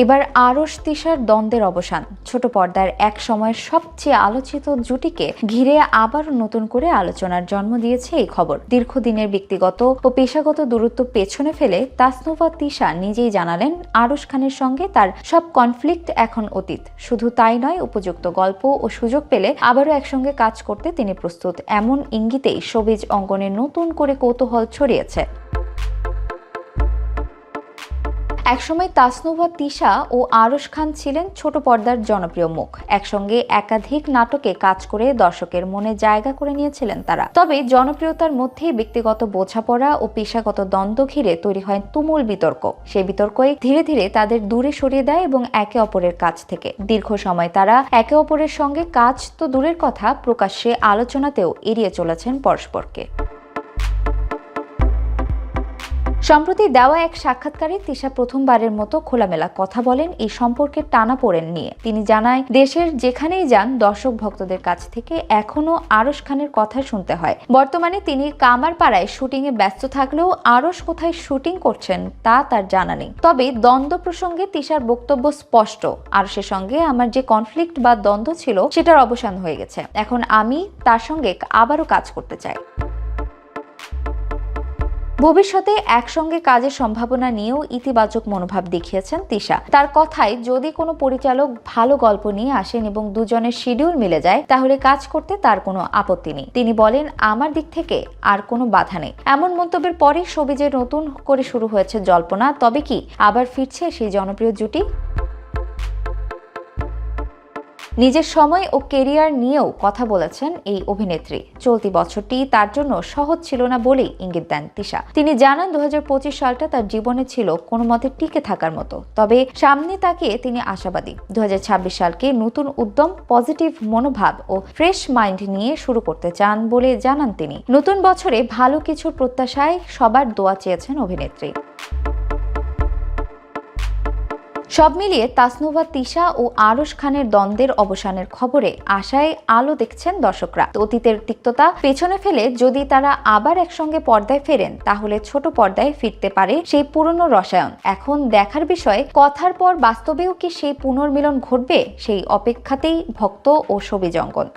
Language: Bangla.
এবার আরশ তিশার দ্বন্দ্বের অবসান। ছোট পর্দার এক সময়ের সবচেয়ে আলোচিত জুটিকে ঘিরে আবারও নতুন করে আলোচনার জন্ম দিয়েছে এই খবর। দীর্ঘদিনের ব্যক্তিগত ও পেশাগত দূরত্ব পেছনে ফেলে তাসনুভা তিশা নিজেই জানালেন, আরশ খানের সঙ্গে তার সব কনফ্লিক্ট এখন অতীত। শুধু তাই নয়, উপযুক্ত গল্প ও সুযোগ পেলে আবারও একসঙ্গে কাজ করতে তিনি প্রস্তুত। এমন ইঙ্গিতেই শোবিজ অঙ্গনে নতুন করে কৌতূহল ছড়িয়েছে। একসময় তাসনুভা তিশা ও আরশ খান ছিলেন ছোট পর্দার জনপ্রিয় মুখ। একসঙ্গে একাধিক নাটকে কাজ করে দর্শকের মনে জায়গা করে নিয়েছিলেন তারা। তবে জনপ্রিয়তার মধ্যেই ব্যক্তিগত বোঝাপড়া ও পেশাগত দ্বন্দ্ব ঘিরে তৈরি হয় তুমুল বিতর্ক। সেই বিতর্কই ধীরে ধীরে তাদের দূরে সরিয়ে দেয় এবং একে অপরের কাছ থেকে। দীর্ঘ সময় তারা একে অপরের সঙ্গে কাজ তো দূরের কথা, প্রকাশ্যে আলোচনাতেও এড়িয়ে চলেছেন পরস্পরকে। সম্প্রতি দেওয়া এক সাক্ষাৎকারে তিশা প্রথমবারের মতো খোলামেলা কথা বলেন এই সম্পর্কের টানাপোড়েন নিয়ে। তিনি জানায়, দেশের যেখানেই যান দর্শক ভক্তদের কাছ থেকে এখনো আরশ খানের কথা শুনতে হয়। বর্তমানে তিনি কামারপাড়ায় শুটিংয়ে ব্যস্ত থাকলেও আরশ কোথায় শুটিং করছেন তা তার জানা নেই। তবে দ্বন্দ্ব প্রসঙ্গে তিশার বক্তব্য স্পষ্ট, আরশের সঙ্গে আমার যে কনফ্লিক্ট বা দ্বন্দ্ব ছিল সেটার অবসান হয়ে গেছে। এখন আমি তার সঙ্গে আবারও কাজ করতে চাই। ভবিষ্যতে একসঙ্গে কাজের সম্ভাবনা নিয়েও ইতিবাচক মনোভাব দেখিয়েছেন তিশা। তার কথায়, যদি কোনো পরিচালক ভালো গল্প নিয়ে আসেন এবং দুজনের শিডিউল মিলে যায় তাহলে কাজ করতে তার কোনো আপত্তি নেই। তিনি বলেন, আমার দিক থেকে আর কোনো বাধা নেই। এমন মন্তব্যের পরে শোবিজে নতুন করে শুরু হয়েছে জল্পনা। তবে কি আবার ফিরছে সেই জনপ্রিয় জুটি? নিজের সময় ও কেরিয়ার নিয়েও কথা বলেছেন এই অভিনেত্রী। চলতি বছরটি তার জন্য সহজ ছিল না বলেই ইঙ্গিত দেন তিশা। তিনি জানান, 2025 সালটা তার জীবনে ছিল কোনো মতে টিকে থাকার মতো। তবে সামনে তাকিয়ে তিনি আশাবাদী। 2026 সালকে নতুন উদ্যম, পজিটিভ মনোভাব ও ফ্রেশ মাইন্ড নিয়ে শুরু করতে চান বলে জানান তিনি। নতুন বছরে ভালো কিছুর প্রত্যাশায় সবার দোয়া চেয়েছেন অভিনেত্রী। সব মিলিয়ে তাসনুভা তিশা ও আরশ খানের দ্বন্দ্বের অবসানের খবরে আশায় আলো দেখছেন দর্শকরা। অতীতের তিক্ততা পেছনে ফেলে যদি তারা আবার একসঙ্গে পর্দায় ফেরেন তাহলে ছোট পর্দায় ফিরতে পারে সেই পুরনো রসায়ন। এখন দেখার বিষয়, কথার পর বাস্তবেও কি সেই পুনর্মিলন ঘটবে? সেই অপেক্ষাতেই ভক্ত ও শোবিজ অঙ্গন।